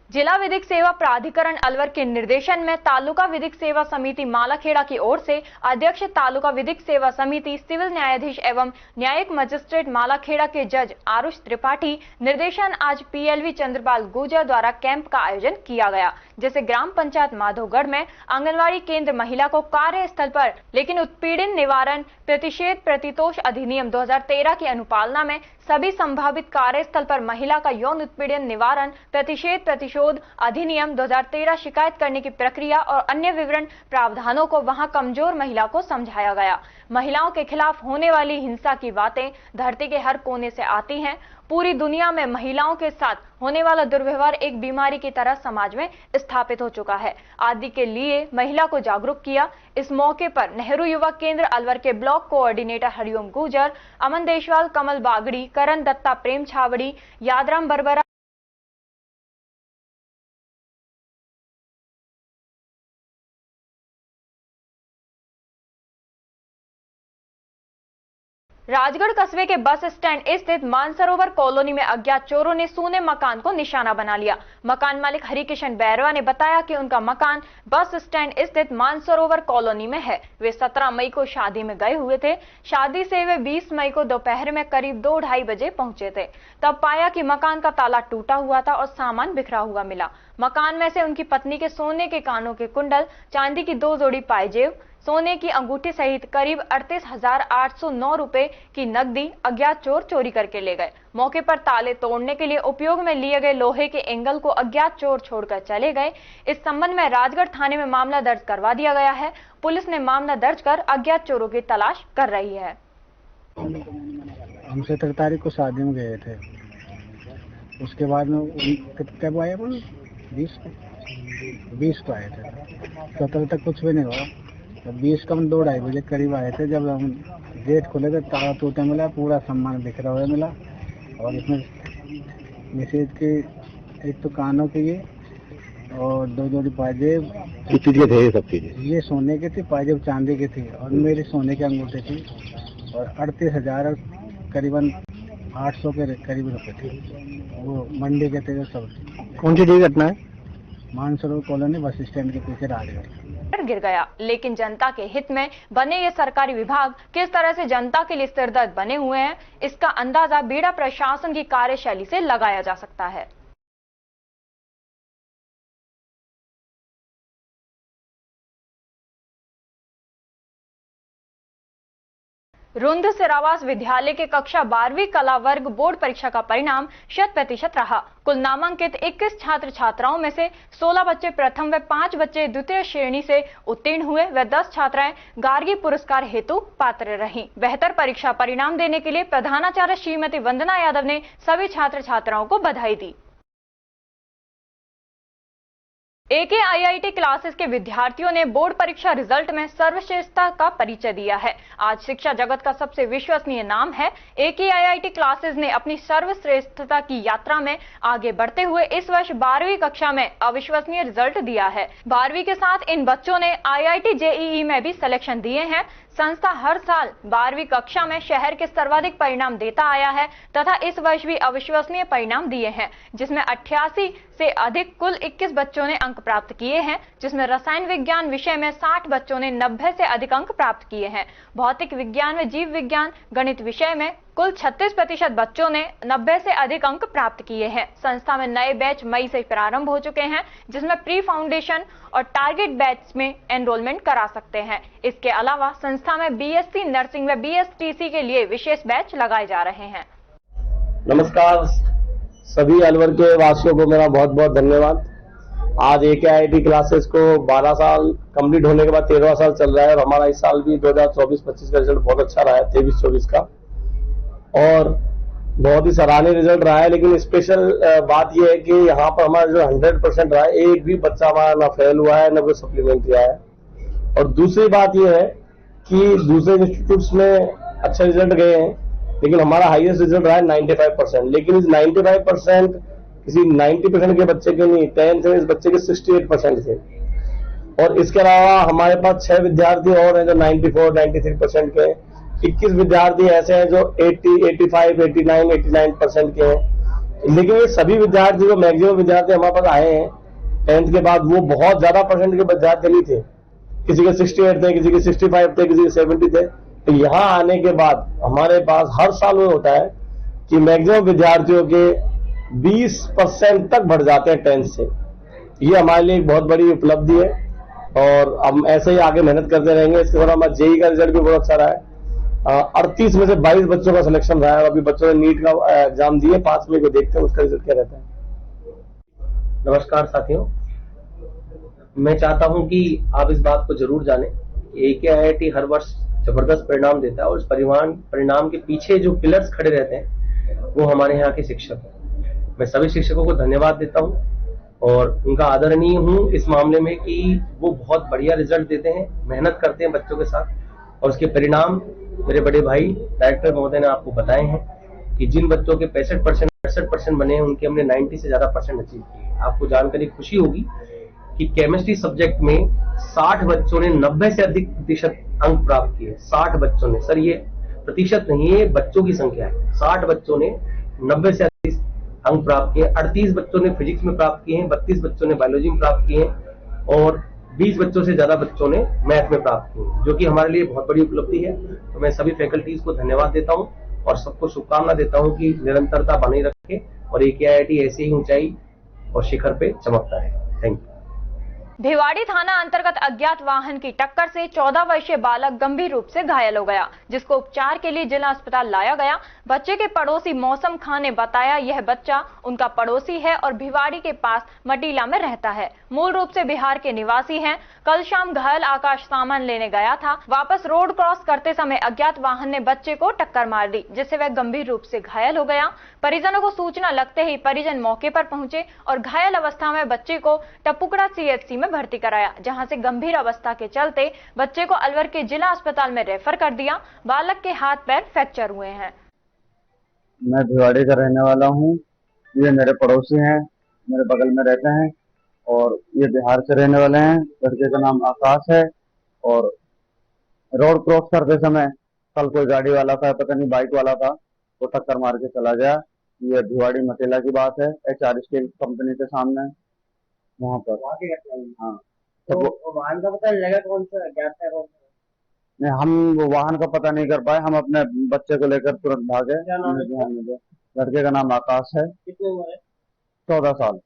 जिला विधिक सेवा प्राधिकरण अलवर के निर्देशन में तालुका विधिक सेवा समिति मालाखेड़ा की ओर से अध्यक्ष तालुका विधिक सेवा समिति सिविल न्यायाधीश एवं न्यायिक मजिस्ट्रेट मालाखेड़ा के जज आरुष त्रिपाठी निर्देशन आज पीएलवी चंद्रपाल गुर्जर द्वारा कैंप का आयोजन किया गया, जैसे ग्राम पंचायत माधोगढ़ में आंगनवाड़ी केंद्र महिला को कार्यस्थल पर लेकिन उत्पीड़न निवारण प्रतिषेध प्रतितोष अधिनियम 2013 की अनुपालना में सभी संभावित कार्यस्थल पर महिला का यौन उत्पीड़न निवारण प्रतिषेध प्रतिशोध अधिनियम 2013 शिकायत करने की प्रक्रिया और अन्य विवरण प्रावधानों को वहां कमजोर महिला को समझाया गया। महिलाओं के खिलाफ होने वाली हिंसा की बातें धरती के हर कोने से आती हैं। पूरी दुनिया में महिलाओं के साथ होने वाला दुर्व्यवहार एक बीमारी की तरह समाज में स्थापित हो चुका है। आदि के लिए महिला को जागरूक किया। इस मौके पर नेहरू युवा केंद्र अलवर के ब्लॉक कोऑर्डिनेटर हरिओम गुर्जर, अमन देशवाल, कमल बागड़ी, करण दत्ता, प्रेम छावड़ी, यादराम बरबरा, राजगढ़ कस्बे के बस स्टैंड स्थित मानसरोवर कॉलोनी में अज्ञात चोरों ने सूने मकान को निशाना बना लिया। मकान मालिक हरिकिशन बैरवा ने बताया कि उनका मकान बस स्टैंड स्थित मानसरोवर कॉलोनी में है। वे 17 मई को शादी में गए हुए थे। शादी से वे 20 मई को दोपहर में करीब 2-2:30 बजे पहुंचे थे। तब पाया कि मकान का ताला टूटा हुआ था और सामान बिखरा हुआ मिला। मकान में से उनकी पत्नी के सोने के कानों के कुंडल, चांदी की 2 जोड़ी पायजेब, सोने की अंगूठी सहित करीब 38,809 रुपए की नकदी अज्ञात चोर चोरी करके ले गए। मौके पर ताले तोड़ने के लिए उपयोग में लिए गए लोहे के एंगल को अज्ञात चोर छोड़कर चले गए। इस संबंध में राजगढ़ थाने में मामला दर्ज करवा दिया गया है। पुलिस ने मामला दर्ज कर अज्ञात चोरों की तलाश कर रही है। हम 17 तारीख को शादी में गए थे। उसके बाद में कब आए? 20 को आए थे। 17 तक कुछ भी नहीं हुआ। 20 को हम 2-2:30 बजे करीब आए थे। जब हम गेट खोले तो ताला टूटा मिला, पूरा सामान बिखरा हुआ मिला और इसमें मैसेज के एक तो कानों के ये और 2 जोड़ी पायजेब थे। सब चीजें ये सोने के थे, पायजेब चांदी के थे और मेरी सोने के अंगूठे थी और 38,000 करीबन 800 के करीब रुपए थे। वो मंडी के थे सब। कौन सी जगह घटना है? मानसरोवर कॉलोनी बस स्टैंड के पीछे राजगढ़। गिर गया, लेकिन जनता के हित में बने ये सरकारी विभाग किस तरह से जनता के लिए सिरदर्द बने हुए हैं, इसका अंदाजा बीड़ा प्रशासन की कार्यशैली से लगाया जा सकता है। रुंद सिरावास विद्यालय के कक्षा 12वीं कला वर्ग बोर्ड परीक्षा का परिणाम 100% रहा। कुल नामांकित 21 छात्र छात्राओं में से 16 बच्चे प्रथम व 5 बच्चे द्वितीय श्रेणी से उत्तीर्ण हुए व 10 छात्राएं गार्गी पुरस्कार हेतु पात्र रहीं। बेहतर परीक्षा परिणाम देने के लिए प्रधानाचार्य श्रीमती वंदना यादव ने सभी छात्र छात्राओं को बधाई दी। AKIIT क्लासेस के विद्यार्थियों ने बोर्ड परीक्षा रिजल्ट में सर्वश्रेष्ठता का परिचय दिया है। आज शिक्षा जगत का सबसे विश्वसनीय नाम है। AKIIT क्लासेस ने अपनी सर्वश्रेष्ठता की यात्रा में आगे बढ़ते हुए इस वर्ष 12वीं कक्षा में अविश्वसनीय रिजल्ट दिया है। 12वीं के साथ इन बच्चों ने IIT JEE में भी सिलेक्शन दिए हैं। संस्था हर साल 12वीं कक्षा में शहर के सर्वाधिक परिणाम देता आया है तथा इस वर्ष भी अविश्वसनीय परिणाम दिए हैं, जिसमें 88 से अधिक कुल 21 बच्चों ने अंक प्राप्त किए हैं, जिसमें रसायन विज्ञान विषय में 60 बच्चों ने 90 से अधिक अंक प्राप्त किए हैं। भौतिक विज्ञान व जीव विज्ञान गणित विषय में कुल 36% बच्चों ने 90 से अधिक अंक प्राप्त किए हैं। संस्था में नए बैच मई से प्रारंभ हो चुके हैं, जिसमें प्री फाउंडेशन और टारगेट बैच में एनरोलमेंट करा सकते हैं। इसके अलावा संस्था में BSc नर्सिंग व BSTC के लिए विशेष बैच लगाए जा रहे हैं। नमस्कार, सभी अलवर के वासियों को मेरा बहुत बहुत धन्यवाद। आज AKIIT क्लासेस को 12 साल कंप्लीट होने के बाद 13वां साल चल रहा है और हमारा इस साल भी 2024-25 का रिजल्ट बहुत अच्छा रहा है, 23-24 का, और बहुत ही सराहनीय रिजल्ट रहा है। लेकिन स्पेशल बात यह है कि यहाँ पर हमारा जो 100% रहा है, एक भी बच्चा हमारा ना फेल हुआ है, ना कोई सप्लीमेंट किया है। और दूसरी बात यह है कि दूसरे इंस्टीट्यूट्स में अच्छे रिजल्ट गए हैं, लेकिन हमारा हाईएस्ट रिजल्ट रहा है 95%। लेकिन इस 95% किसी 90% के बच्चे के नहीं, 10th में इस बच्चे के 68% थे। और इसके अलावा हमारे पास 6 विद्यार्थी और हैं जो 94-93% के हैं। 21 विद्यार्थी ऐसे हैं जो 80, 85, 89, 89% के हैं। लेकिन ये सभी विद्यार्थी, जो मैक्सिमम विद्यार्थी हमारे पास आए हैं 10th के बाद, वो बहुत ज्यादा परसेंट के विद्यार्थी नहीं थे। किसी के 68 थे, किसी के 65 थे, किसी के 70 थे। तो यहाँ आने के बाद हमारे पास हर साल वो होता है कि मैक्सिमम विद्यार्थियों के 20% तक बढ़ जाते हैं 10th से। ये हमारे लिए एक बहुत बड़ी उपलब्धि है और हम ऐसे ही आगे मेहनत करते रहेंगे। इसके बाद हमारा जेईई का रिजल्ट भी बहुत अच्छा रहा है। 38 में से 22 बच्चों का सिलेक्शन रहा है और अभी बच्चों ने नीट का एग्जाम दिए। 5 मई को देखते हैं उसका रिजल्ट क्या रहता है। नमस्कार साथियों, मैं चाहता हूं कि आप इस बात को जरूर जानें कि AKIIT हर वर्ष जबरदस्त परिणाम देता है और इस परिणाम के पीछे जो पिलर्स खड़े रहते हैं वो हमारे यहाँ के शिक्षक हैं। मैं सभी शिक्षकों को धन्यवाद देता हूं और उनका आदरणीय हूं इस मामले में कि वो बहुत बढ़िया रिजल्ट देते हैं, मेहनत करते हैं बच्चों के साथ और उसके परिणाम मेरे बड़े भाई डायरेक्टर महोदय ने आपको बताए हैं कि जिन बच्चों के 65% बने हैं उनके हमने 90 से ज्यादा परसेंट अचीव किए। आपको जानकर खुशी होगी कि केमिस्ट्री सब्जेक्ट में 60 बच्चों ने 90 से अधिक प्रतिशत अंक प्राप्त किए। 60 बच्चों ने, सर ये प्रतिशत नहीं है, बच्चों की संख्या है। 60 बच्चों ने 90 से अधिक अंक प्राप्त किए। 38 बच्चों ने फिजिक्स में प्राप्त किए हैं, 32 बच्चों ने बायोलॉजी में प्राप्त किए हैं और 20 बच्चों से ज्यादा बच्चों ने मैथ में प्राप्त किए, जो कि हमारे लिए बहुत बड़ी उपलब्धि है। तो मैं सभी फैकल्टीज को धन्यवाद देता हूं और सबको शुभकामना देता हूं कि निरंतरता बनी रखे और AKIIT ऐसे ही ऊंचाई और शिखर पे चमकता है। Thank you. भिवाड़ी थाना अंतर्गत अज्ञात वाहन की टक्कर से 14 वर्षीय बालक गंभीर रूप से घायल हो गया, जिसको उपचार के लिए जिला अस्पताल लाया गया। बच्चे के पड़ोसी मौसम खान ने बताया यह बच्चा उनका पड़ोसी है और भिवाड़ी के पास मटीला में रहता है। मूल रूप से बिहार के निवासी हैं। कल शाम घायल आकाश सामान लेने गया था। वापस रोड क्रॉस करते समय अज्ञात वाहन ने बच्चे को टक्कर मार दी, जिससे वह गंभीर रूप से घायल हो गया। परिजनों को सूचना लगते ही परिजन मौके पर पहुंचे और घायल अवस्था में बच्चे को टपुकड़ा CHC में भर्ती कराया, जहां से गंभीर अवस्था के चलते बच्चे को अलवर के जिला अस्पताल में रेफर कर दिया। बालक के हाथ पैर फ्रैक्चर हुए हैं। मैं भिवाड़ी का रहने वाला हूँ। ये मेरे पड़ोसी हैं, मेरे बगल में रहते हैं और ये बिहार से रहने वाले हैं। लड़के का नाम आकाश है और रोड क्रॉस करते समय कल कोई गाड़ी वाला था, पता नहीं बाइक वाला था, वो टक्कर मार के चला गया। ये भिवाड़ी मटेला की बात है, HR स्टील कंपनी के सामने वहाँ पर। हाँ, तो वाहन का पता लगा कौन सा, क्या था कौन सा? नहीं, हम वो वाहन का पता नहीं कर पाए। हम अपने बच्चे को लेकर तुरंत भागे। लड़के का नाम आकाश है। कितने उम्र है? 14 साल।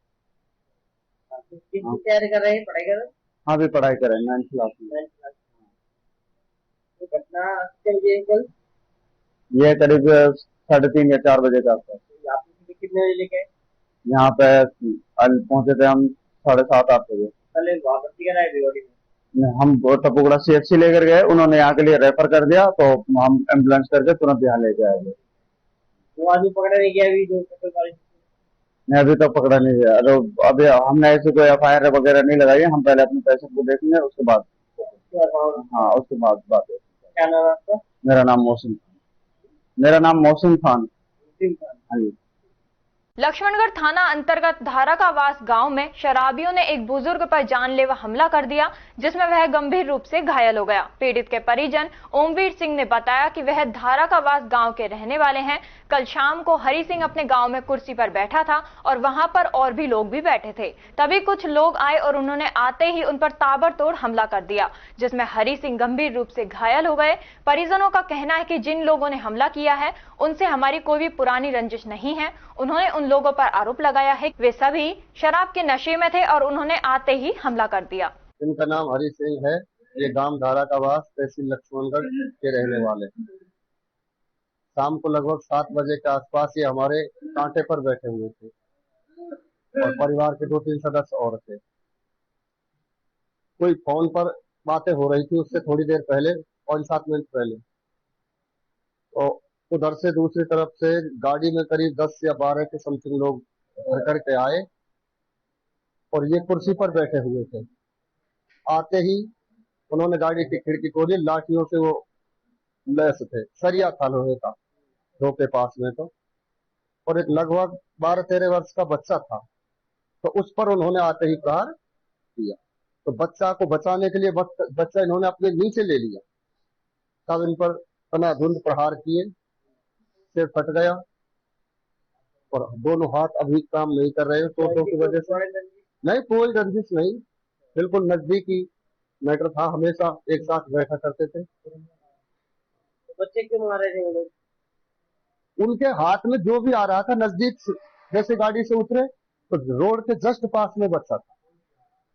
कितनी तैयारी कर रहे हैं, पढ़ाई कर रहे हैं? हाँ, भी पढ़ाई कर रहे हैं 9th क्लास में। तो घटना कल ये करीब 3:30 या 4 बजे का था। आप कितने बजे लेके? यहाँ पे पहुंचे थे हम 7:30-8 बजे। हम टपुकड़ा CHC लेकर गए, उन्होंने यहाँ के लिए रेफर कर दिया तो हम एम्बुलेंस करके तुरंत यहाँ लेके आए। वो आदमी पकड़ा नहीं गया अभी जो नहीं, अभी तक पकड़ा नहीं गया। अभी हमने ऐसी कोई FIR वगैरह नहीं लगाई है। हम पहले अपने पेशेंट को देखेंगे, उसके बाद बात है। क्या नाम है आपका? मेरा नाम मोहसिन खान। हाँ जी। लक्ष्मणगढ़ थाना अंतर्गत धाराकावास गांव में शराबियों ने एक बुजुर्ग पर जानलेवा हमला कर दिया, जिसमें वह गंभीर रूप से घायल हो गया। पीड़ित के परिजन ओमवीर सिंह ने बताया कि वह धाराकावास गांव के रहने वाले हैं। कल शाम को हरि सिंह अपने गांव में कुर्सी पर बैठा था और वहां पर और भी लोग भी बैठे थे। तभी कुछ लोग आए और उन्होंने आते ही उन पर ताबड़तोड़ हमला कर दिया, जिसमें हरि सिंह गंभीर रूप से घायल हो गए। परिजनों का कहना है कि जिन लोगों ने हमला किया है उनसे हमारी कोई भी पुरानी रंजिश नहीं है। उन्होंने उन लोगों पर आरोप लगाया है वे सभी शराब के नशे में थे और उन्होंने आते ही हमला कर दिया। इनका नाम हरि सिंह है। ये गांव धाराकावास तहसील लक्ष्मणगढ़ के रहने वाले। शाम को लगभग 7 बजे के आसपास ये हमारे कांटे पर बैठे हुए थे और परिवार के 2-3 सदस्य और थे। कोई फोन पर बातें हो रही थी उससे थोड़ी देर पहले, 5-7 मिनट पहले। तो उधर से दूसरी तरफ से गाड़ी में करीब 10 या 12 के समथिंग लोग भर करके आए और ये कुर्सी पर बैठे हुए थे। आते ही उन्होंने गाड़ी की खिड़की खोली, लाठियों से वो लैस थे, सरिया था लोहे का दो के पास में तो, और एक लगभग 12-13 वर्ष का बच्चा था, तो उस पर उन्होंने आते ही प्रहार किया। तो बच्चा को बचाने के लिए बच्चा इन्होंने अपने नीचे ले लिया, तब इन पर तनाधुंध प्रहार किए, सिर फट गया और दोनों हाथ अभी काम नहीं कर रहे हैं चोटों की वजह से। नहीं, कोई रंजिश नहीं, बिल्कुल नजदीकी मैटर था, हमेशा एक साथ बैठा करते थे। बच्चे क्यों मारे थे? उनके हाथ में जो भी आ रहा था, नजदीक से जैसे गाड़ी से उतरे तो रोड के जस्ट पास में बच्चा था,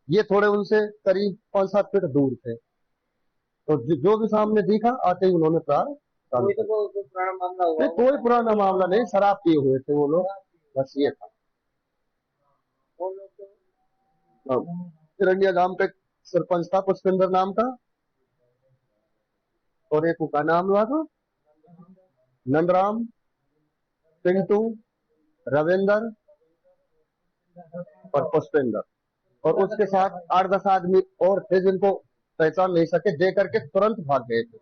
ये थोड़े उनसे करीब 5-7 फीट दूर थे, तो जो भी सामने दिखा आते ही उन्होंने प्राण। कोई पुराना मामला हुआ? नहीं, कोई पुराना मामला नहीं, शराब पिए हुए थे वो लोग, बस ये था। तिरंगिया गांव पे सरपंच था पुष्पेंद्र नाम का, और एक का नाम हुआ था नंदराम, पिंटू, रविंदर और पुष्पेंद्र, और उसके साथ 8-10 आदमी और थे जिनको पहचान नहीं सके, दे करके तुरंत भाग गए थे।